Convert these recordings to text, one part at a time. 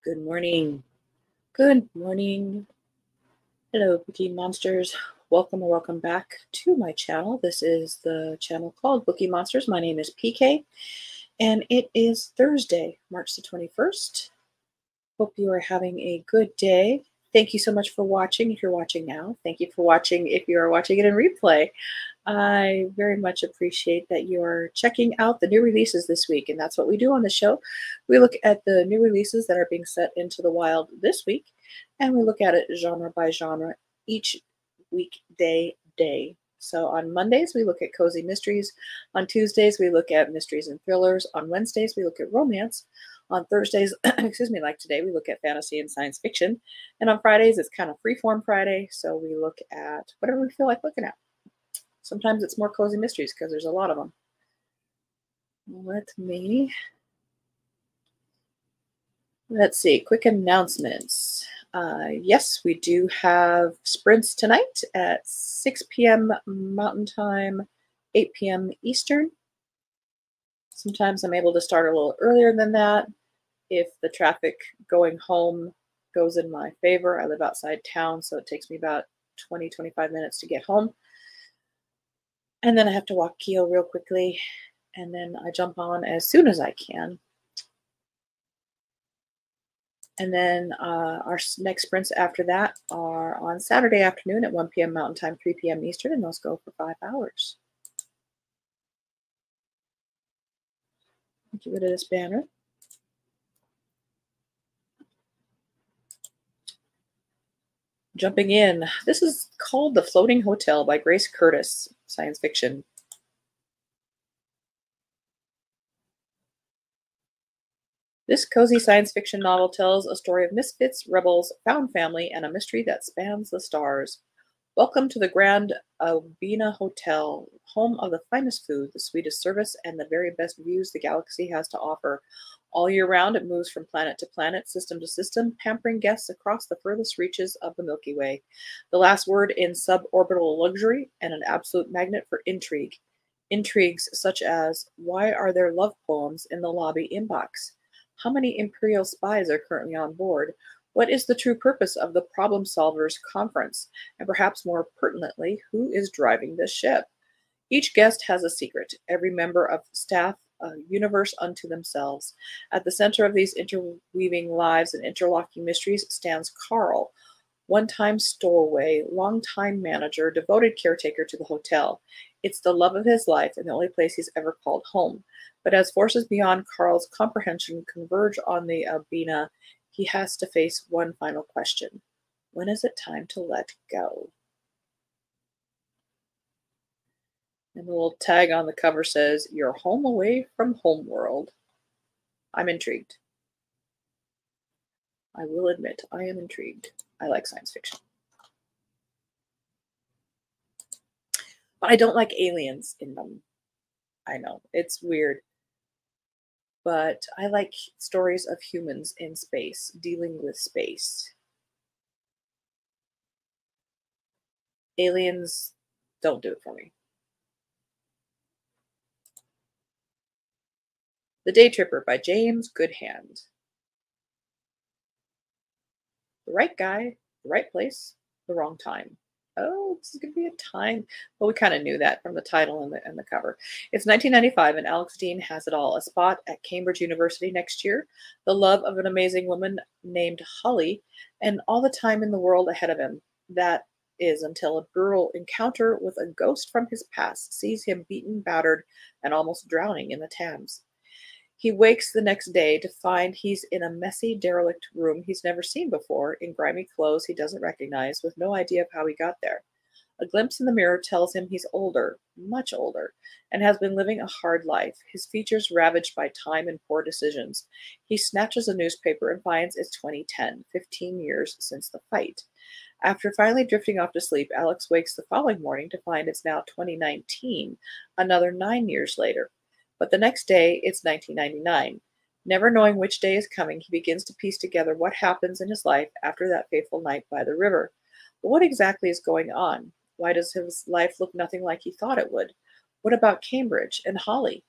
Good morning. Good morning. Hello, Bookeemonsters. Welcome or welcome back to my channel. This is the channel called Bookeemonsters. My name is PK, and it is Thursday, March the 21st. Hope you are having a good day. Thank you so much for watching if you're watching now. Thank you for watching if you are watching it in replay. I very much appreciate that you're checking out the new releases this week, and that's what we do on the show. We look at the new releases that are being set into the wild this week, and we look at it genre by genre each weekday day. So on Mondays, we look at cozy mysteries. On Tuesdays, we look at mysteries and thrillers. On Wednesdays, we look at romance. On Thursdays, excuse me, like today, we look at fantasy and science fiction. And on Fridays, it's kind of freeform Friday, so we look at whatever we feel like looking at. Sometimes it's more cozy mysteries because there's a lot of them. Let's see, quick announcements. Yes, we do have sprints tonight at 6 p.m. Mountain Time, 8 p.m. Eastern. Sometimes I'm able to start a little earlier than that if the traffic going home goes in my favor. I live outside town, so it takes me about 20-25 minutes to get home. And then I have to walk Keo real quickly, and then I jump on as soon as I can. And then our next sprints after that are on Saturday afternoon at 1 p.m. Mountain Time, 3 p.m. Eastern, and those go for 5 hours. Get rid of this banner. Jumping in. This is called The Floating Hotel by Grace Curtis, science fiction. This cozy science fiction novel tells a story of misfits, rebels, found family, and a mystery that spans the stars. Welcome to the Grand Albina Hotel, home of the finest food, the sweetest service, and the very best views the galaxy has to offer. All year round, it moves from planet to planet, system to system, pampering guests across the furthest reaches of the Milky Way. The last word in suborbital luxury and an absolute magnet for intrigue. Intrigues such as, why are there love poems in the lobby inbox? How many Imperial spies are currently on board? What is the true purpose of the Problem Solvers Conference? And perhaps more pertinently, who is driving this ship? Each guest has a secret. Every member of staff, a universe unto themselves. At the center of these interweaving lives and interlocking mysteries stands Carl, one-time stowaway, long-time manager, devoted caretaker to the hotel. It's the love of his life and the only place he's ever called home. But as forces beyond Carl's comprehension converge on the Albina, he has to face one final question. When is it time to let go? And the little tag on the cover says, "You're home away from homeworld." I'm intrigued. I will admit, I am intrigued. I like science fiction. But I don't like aliens in them. I know, it's weird. But I like stories of humans in space, dealing with space. Aliens don't do it for me. The Day Tripper by James Goodhand. The right guy, the right place, the wrong time. Oh, this is going to be a time. Well, we kind of knew that from the title and the cover. It's 1995, and Alex Dean has it all. A spot at Cambridge University next year, the love of an amazing woman named Holly, and all the time in the world ahead of him. That is until a brutal encounter with a ghost from his past sees him beaten, battered, and almost drowning in the Thames. He wakes the next day to find he's in a messy, derelict room he's never seen before, in grimy clothes he doesn't recognize, with no idea of how he got there. A glimpse in the mirror tells him he's older, much older, and has been living a hard life, his features ravaged by time and poor decisions. He snatches a newspaper and finds it's 2010, 15 years since the fight. After finally drifting off to sleep, Alex wakes the following morning to find it's now 2019, another 9 years later. But the next day, it's 1999. Never knowing which day is coming, he begins to piece together what happens in his life after that fateful night by the river. But what exactly is going on? Why does his life look nothing like he thought it would? What about Cambridge and Holly?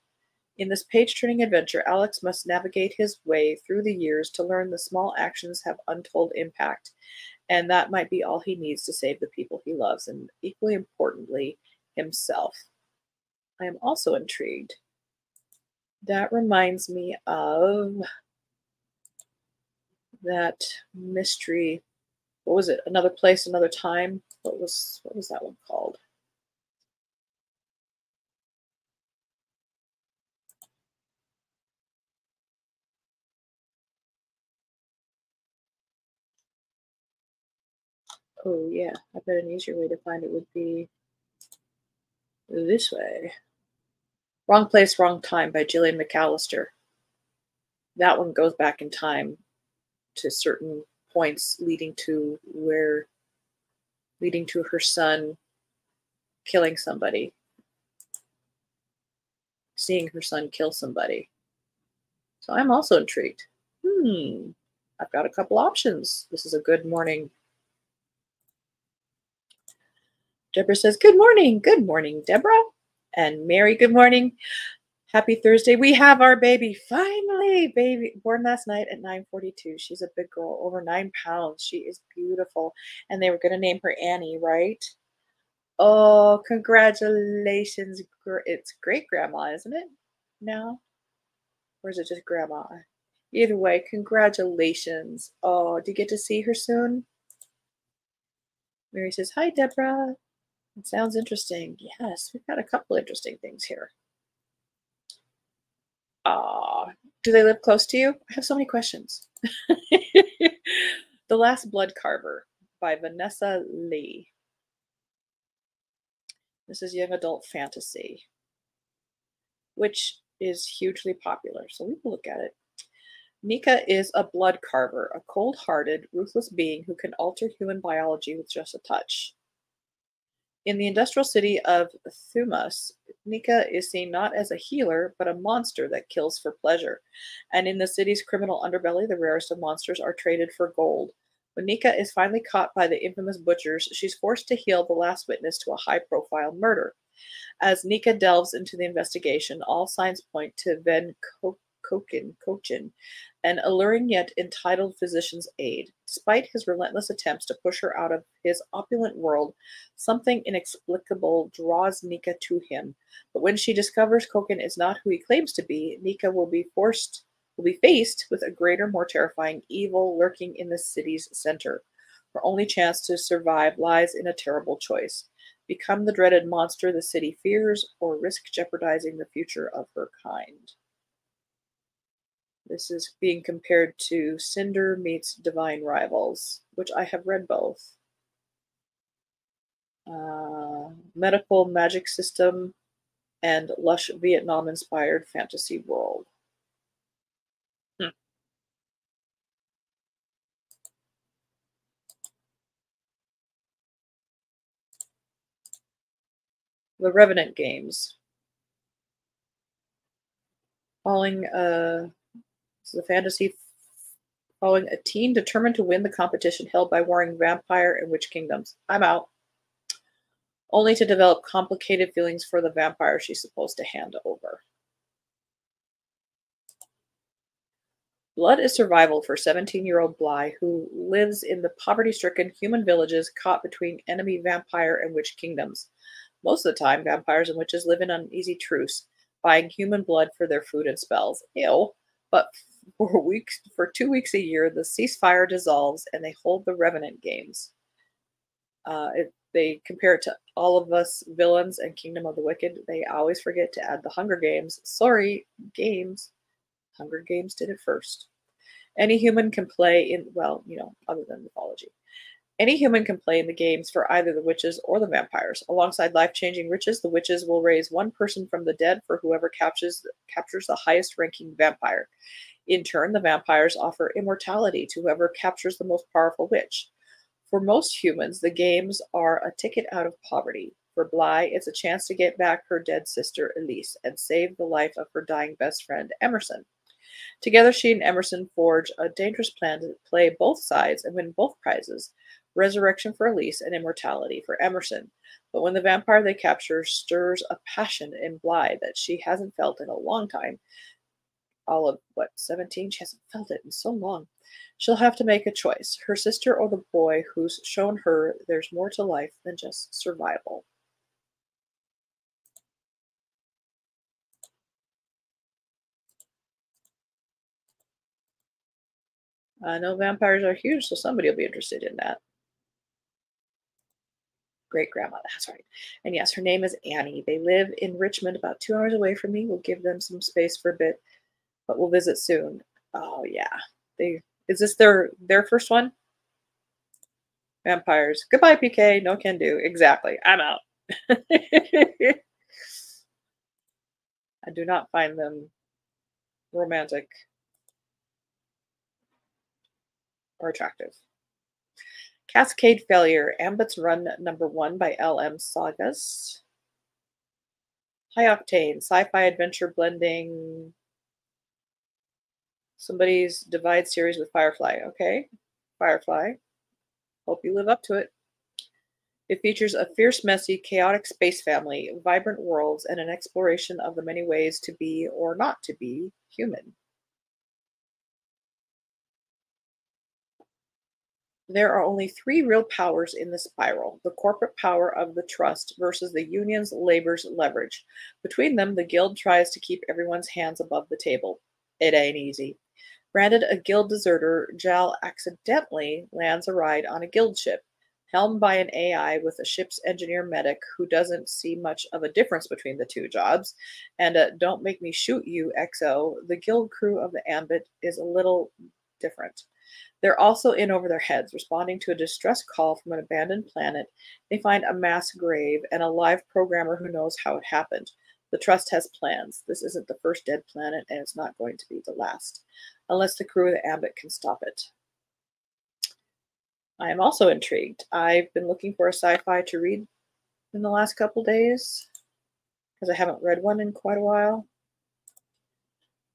In this page-turning adventure, Alex must navigate his way through the years to learn the small actions have untold impact, and that might be all he needs to save the people he loves, and equally importantly, himself. I am also intrigued. That reminds me of that mystery. What was it? Another Place, Another Time. What was that one called? Oh yeah, I bet an easier way to find it would be this way. Wrong Place, Wrong Time by Gillian McAllister. That one goes back in time to certain points leading to her son killing somebody, seeing her son kill somebody. So I'm also intrigued. I've got a couple options. This is a good morning. Deborah says, good morning. Good morning, Deborah. And Mary, good morning. Happy Thursday. We have our baby. Finally, baby born last night at 9:42. She's a big girl, over 9 pounds. She is beautiful. And they were going to name her Annie, right? Oh, congratulations. It's great grandma, isn't it? Now? Or is it just grandma? Either way, congratulations. Oh, do you get to see her soon? Mary says, hi, Deborah. It sounds interesting. Yes, we've got a couple interesting things here. Do they live close to you? I have so many questions. The Last Blood Carver by Vanessa Lee. This is young adult fantasy, which is hugely popular. So we will look at it. Nika is a blood carver, a cold-hearted, ruthless being who can alter human biology with just a touch. In the industrial city of Thumas, Nika is seen not as a healer, but a monster that kills for pleasure. And in the city's criminal underbelly, the rarest of monsters are traded for gold. When Nika is finally caught by the infamous butchers, she's forced to heal the last witness to a high-profile murder. As Nika delves into the investigation, all signs point to Ven Kochin, an alluring yet entitled physician's aide. Despite his relentless attempts to push her out of his opulent world, something inexplicable draws Nika to him. But when she discovers Kochin is not who he claims to be, Nika will be faced with a greater, more terrifying evil lurking in the city's center. Her only chance to survive lies in a terrible choice: become the dreaded monster the city fears, or risk jeopardizing the future of her kind. This is being compared to Cinder meets Divine Rivals, which I have read both. Medical magic system and lush Vietnam-inspired fantasy world. The Revenant games. This is a fantasy following a teen determined to win the competition held by warring vampire and witch kingdoms. I'm out. Only to develop complicated feelings for the vampire she's supposed to hand over. Blood is survival for 17-year-old Bly, who lives in the poverty-stricken human villages caught between enemy vampire and witch kingdoms. Most of the time, vampires and witches live in uneasy truce, buying human blood for their food and spells. Ew. But for 2 weeks a year, the ceasefire dissolves and they hold the Revenant games. They compare it to All of Us Villains and Kingdom of the Wicked. They always forget to add the Hunger Games. Sorry, games. Hunger Games did it first. Any human can play in, well, other than mythology. Any human can play in the games for either the witches or the vampires. Alongside life-changing riches, the witches will raise one person from the dead for whoever captures the highest-ranking vampire. In turn, the vampires offer immortality to whoever captures the most powerful witch. For most humans, the games are a ticket out of poverty. For Bly, it's a chance to get back her dead sister, Elise, and save the life of her dying best friend, Emerson. Together, she and Emerson forge a dangerous plan to play both sides and win both prizes. resurrection for Elise, and immortality for Emerson. But when the vampire they capture stirs a passion in Bly that she hasn't felt in a long time, all of what, 17? She hasn't felt it in so long. She'll have to make a choice, her sister or the boy who's shown her there's more to life than just survival. I know vampires are huge, so somebody will be interested in that. Great grandma, that's right. And yes, her name is Annie. They live in Richmond, about 2 hours away from me. We'll give them some space for a bit, but we'll visit soon. Oh yeah. They is this their first one? Vampires. Goodbye, PK. No can do. Exactly. I'm out. I do not find them romantic or attractive. Cascade Failure, Ambit's Run #1 by LM Sagas. High Octane, sci-fi adventure blending somebody's Divide series with Firefly. Okay, Firefly. Hope you live up to it. It features a fierce, messy, chaotic space family, vibrant worlds, and an exploration of the many ways to be or not to be human. There are only three real powers in the spiral: the corporate power of the trust versus the union's labor's leverage. Between them, the guild tries to keep everyone's hands above the table. It ain't easy. Branded a guild deserter, Jal accidentally lands a ride on a guild ship, helmed by an AI with a ship's engineer medic who doesn't see much of a difference between the two jobs. And don't make me shoot you, XO. The guild crew of the Ambit is a little different. They're also in over their heads, responding to a distress call from an abandoned planet. They find a mass grave and a live programmer who knows how it happened. The Trust has plans. This isn't the first dead planet, and it's not going to be the last, unless the crew of the Ambit can stop it. I am also intrigued. I've been looking for a sci-fi to read in the last couple days, because I haven't read one in quite a while.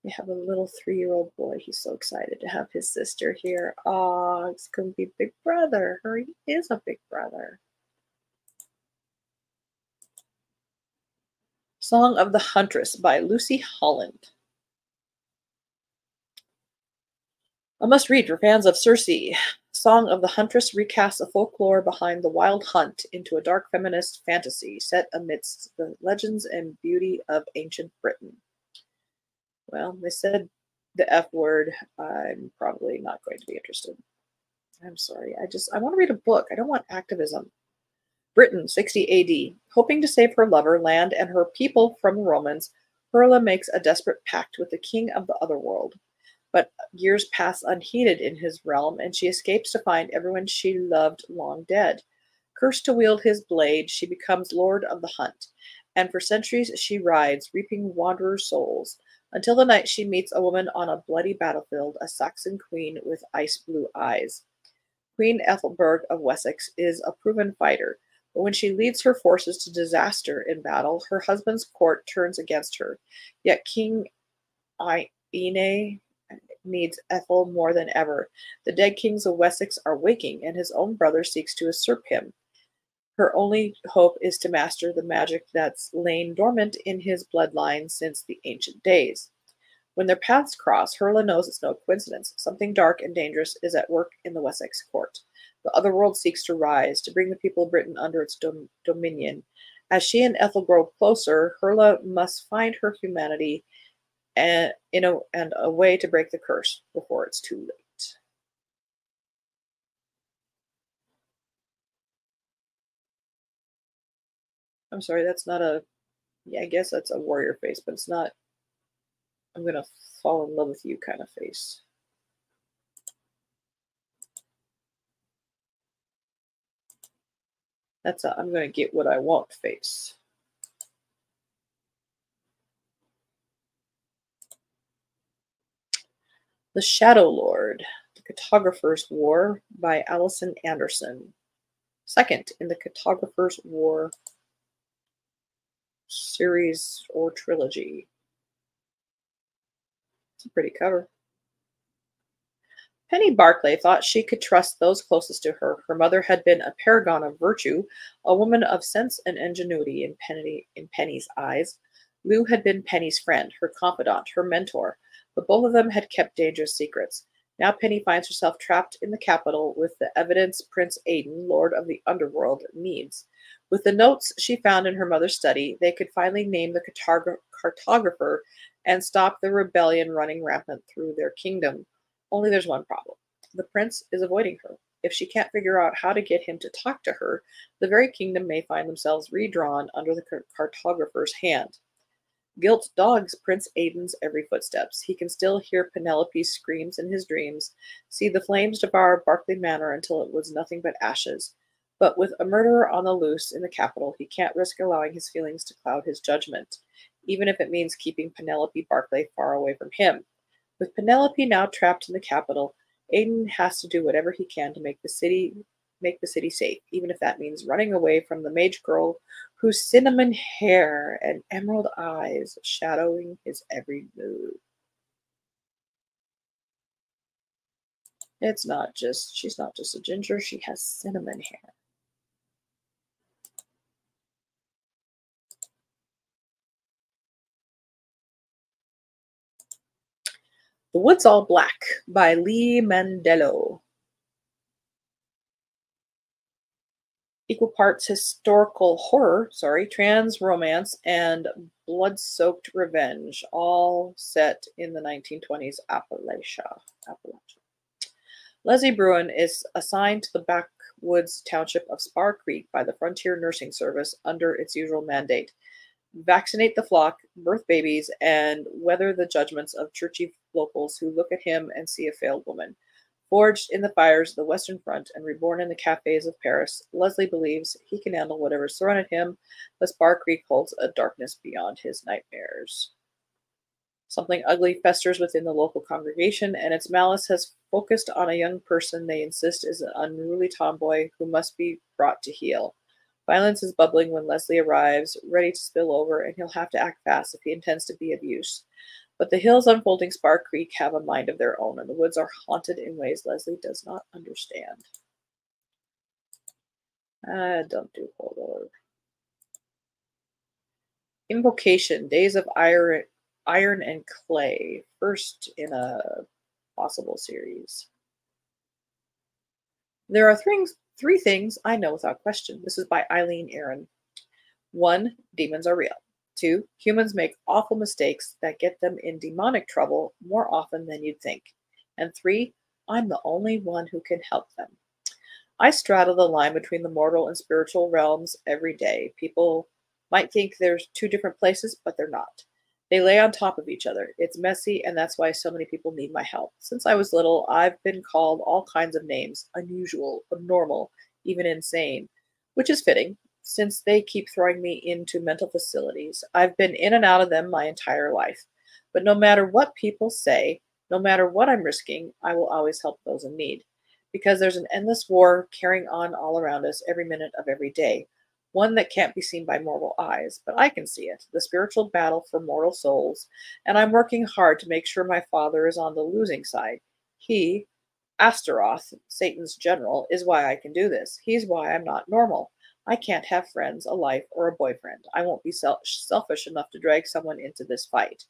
We have a little 3-year-old boy. He's so excited to have his sister here. Oh, it's going to be big brother. He is a big brother. Song of the Huntress by Lucy Holland. A must read for fans of Circe. Song of the Huntress recasts the folklore behind the wild hunt into a dark feminist fantasy set amidst the legends and beauty of ancient Britain. Well, they said the F word. I'm probably not going to be interested. I'm sorry. I want to read a book. I don't want activism. Britain, 60 AD. Hoping to save her lover, land, and her people from the Romans, Perla makes a desperate pact with the king of the otherworld. But years pass unheeded in his realm, and she escapes to find everyone she loved long dead. Cursed to wield his blade, she becomes lord of the hunt, and for centuries she rides, reaping wanderer souls, until the night she meets a woman on a bloody battlefield, a Saxon queen with ice-blue eyes. Queen Ethelberg of Wessex is a proven fighter, but when she leads her forces to disaster in battle, her husband's court turns against her. Yet King Ine needs Ethel more than ever. The dead kings of Wessex are waking, and his own brother seeks to usurp him. Her only hope is to master the magic that's lain dormant in his bloodline since the ancient days. When their paths cross, Hurla knows it's no coincidence. Something dark and dangerous is at work in the Wessex court. The otherworld seeks to rise, to bring the people of Britain under its dominion. As she and Ethel grow closer, Hurla must find her humanity and a way to break the curse before it's too late. I'm sorry, that's not a... Yeah, I guess that's a warrior face, but it's not I'm going to fall in love with you kind of face. That's a I'm going to get what I want face. The Shadow Lord, The Cartographer's War by Allison Anderson. Second in the Cartographer's War series or trilogy. It's a pretty cover. Penny Barclay thought she could trust those closest to her. Her mother had been a paragon of virtue, a woman of sense and ingenuity in Penny's eyes. Lou had been Penny's friend, her confidant, her mentor, but both of them had kept dangerous secrets. Now Penny finds herself trapped in the capital with the evidence Prince Aidan, Lord of the Underworld, needs. With the notes she found in her mother's study, they could finally name the cartographer and stop the rebellion running rampant through their kingdom. Only there's one problem. The prince is avoiding her. If she can't figure out how to get him to talk to her, the very kingdom may find themselves redrawn under the cartographer's hand. Guilt dogs Prince Aidan's every footsteps. He can still hear Penelope's screams in his dreams, see the flames devour Berkeley Manor until it was nothing but ashes. But with a murderer on the loose in the capital, he can't risk allowing his feelings to cloud his judgment, even if it means keeping Penelope Barclay far away from him. With Penelope now trapped in the capital, Aidan has to do whatever he can to make the city safe, even if that means running away from the mage girl whose cinnamon hair and emerald eyes shadowing his every move. She's not just a ginger, she has cinnamon hair. The Woods All Black by Lee Mandello. Equal parts historical horror, trans romance, and blood-soaked revenge, all set in the 1920s Appalachia. Leslie Bruin is assigned to the backwoods township of Spar Creek by the Frontier Nursing Service under its usual mandate: vaccinate the flock, birth babies, and weather the judgments of churchy locals who look at him and see a failed woman. Forged in the fires of the Western Front and reborn in the cafes of Paris, Leslie believes he can handle whatever's thrown at him, but Spar Creek holds a darkness beyond his nightmares. Something ugly festers within the local congregation, and its malice has focused on a young person they insist is an unruly tomboy who must be brought to heel. Violence is bubbling when Leslie arrives, ready to spill over, and he'll have to act fast if he intends to be of use. But the hills unfolding Spar Creek have a mind of their own, and the woods are haunted in ways Leslie does not understand. Don't do horror. Invocation, Days of Iron and Clay, first in a possible series. There are three things I know without question. This is by Eileen Aaron. 1, demons are real. 2, humans make awful mistakes that get them in demonic trouble more often than you'd think. And 3, I'm the only one who can help them. I straddle the line between the mortal and spiritual realms every day. People might think there's two different places, but they're not. They lay on top of each other. It's messy, and that's why so many people need my help. Since I was little, I've been called all kinds of names: unusual, abnormal, even insane, which is fitting, since they keep throwing me into mental facilities. I've been in and out of them my entire life. But no matter what people say, no matter what I'm risking, I will always help those in need. Because there's an endless war carrying on all around us every minute of every day. One that can't be seen by mortal eyes, but I can see it, the spiritual battle for mortal souls, and I'm working hard to make sure my father is on the losing side. He, Astaroth, Satan's general, is why I can do this. He's why I'm not normal. I can't have friends, a life, or a boyfriend. I won't be selfish enough to drag someone into this fight.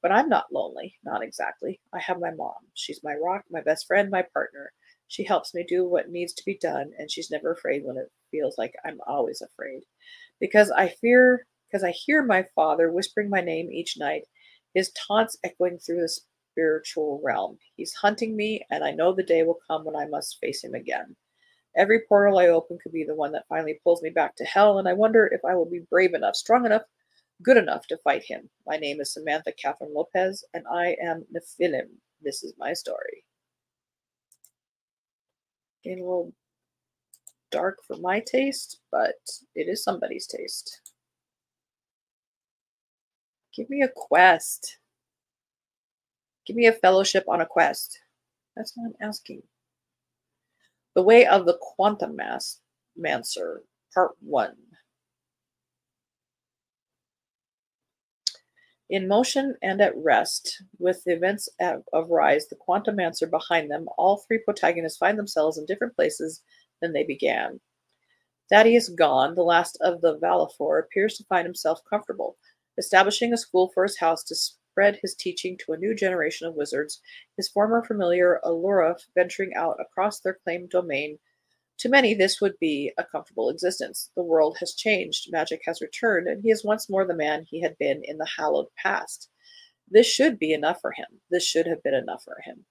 But I'm not lonely, not exactly. I have my mom. She's my rock, my best friend, my partner. She helps me do what needs to be done, and she's never afraid when it feels like I'm always afraid. Because I hear my father whispering my name each night, his taunts echoing through the spiritual realm. He's hunting me, and I know the day will come when I must face him again. Every portal I open could be the one that finally pulls me back to hell, and I wonder if I will be brave enough, strong enough, good enough to fight him. My name is Samantha Catherine Lopez, and I am Nephilim. This is my story. Getting a little dark for my taste, but it is somebody's taste. Give me a quest. Give me a fellowship on a quest. That's what I'm asking. The Way of the Quantum Mancer, Part 1. In motion and at rest, with the events of Rise, the Quantumancer behind them, all three protagonists find themselves in different places than they began. Thaddeus Gone, the last of the Valifor, appears to find himself comfortable, establishing a school for his house to spread his teaching to a new generation of wizards, his former familiar Allura venturing out across their claimed domain. To many, this would be a comfortable existence. The world has changed, magic has returned, and he is once more the man he had been in the hallowed past. This should be enough for him. This should have been enough for him.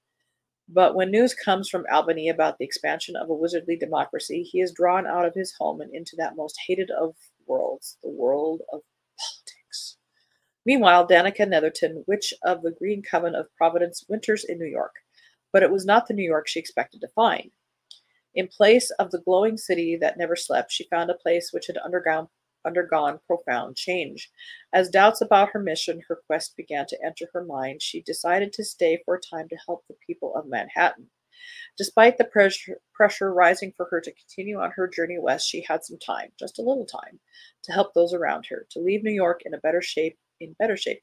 But when news comes from Albany about the expansion of a wizardly democracy, he is drawn out of his home and into that most hated of worlds, the world of politics. Meanwhile, Danica Netherton, witch of the Green Coven of Providence, winters in New York. But it was not the New York she expected to find. In place of the glowing city that never slept, she found a place which had undergone profound change. As doubts about her mission, her quest began to enter her mind, she decided to stay for a time to help the people of Manhattan. Despite the pressure rising for her to continue on her journey west, she had some time, just a little time, to help those around her, to leave New York in better shape than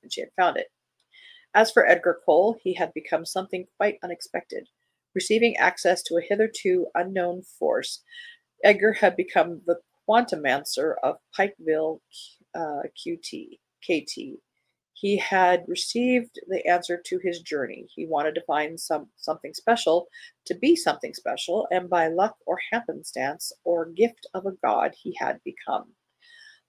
she had found it. As for Edgar Cole, he had become something quite unexpected. Receiving access to a hitherto unknown force, Edgar had become the Quantumancer of Pikeville, KT. He had received the answer to his journey. He wanted to find something special, to be something special, and by luck or happenstance or gift of a god, he had become.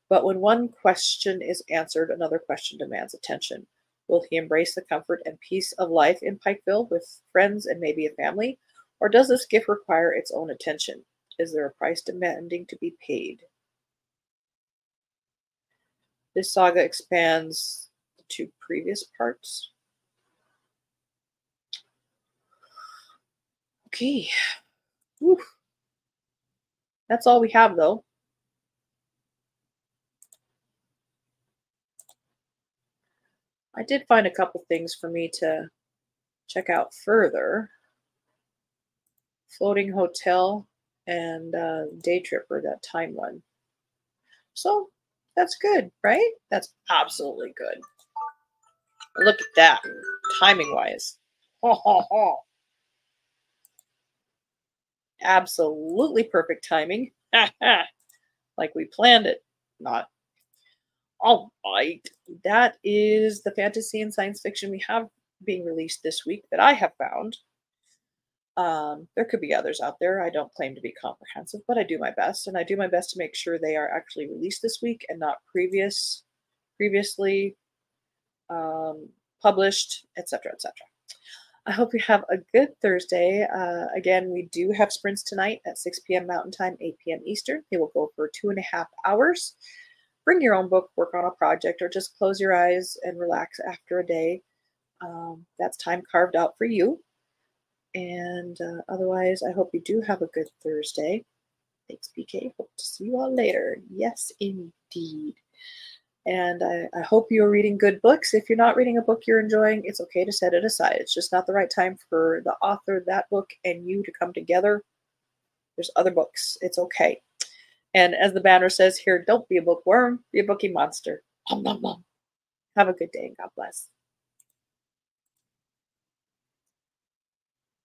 But when one question is answered, another question demands attention. Will he embrace the comfort and peace of life in Pikeville with friends and maybe a family? Or does this gift require its own attention? Is there a price demanding to be paid? This saga expands the two previous parts. Okay. Whew. That's all we have, though. I did find a couple things for me to check out further. Floating Hotel and Day Tripper, that time one. So that's good, right? That's absolutely good. Look at that, timing-wise. Absolutely perfect timing. Like we planned it. Not. All right. That is the fantasy and science fiction we have being released this week that I have found. There could be others out there. I don't claim to be comprehensive, but I do my best, and I do my best to make sure they are actually released this week and not previously published, etc., etc. I hope you have a good Thursday. Again, we do have sprints tonight at 6 p.m. Mountain Time, 8 p.m. Eastern. They will go for 2.5 hours. Bring your own book, work on a project, or just close your eyes and relax after a day. That's time carved out for you. And otherwise, I hope you do have a good Thursday. Thanks, PK. Hope to see you all later. Yes, indeed. And I hope you're reading good books. If you're not reading a book you're enjoying, it's okay to set it aside. It's just not the right time for the author, that book, and you to come together. There's other books. It's okay. And as the banner says here, don't be a bookworm, be a bookie monster. Have a good day and God bless.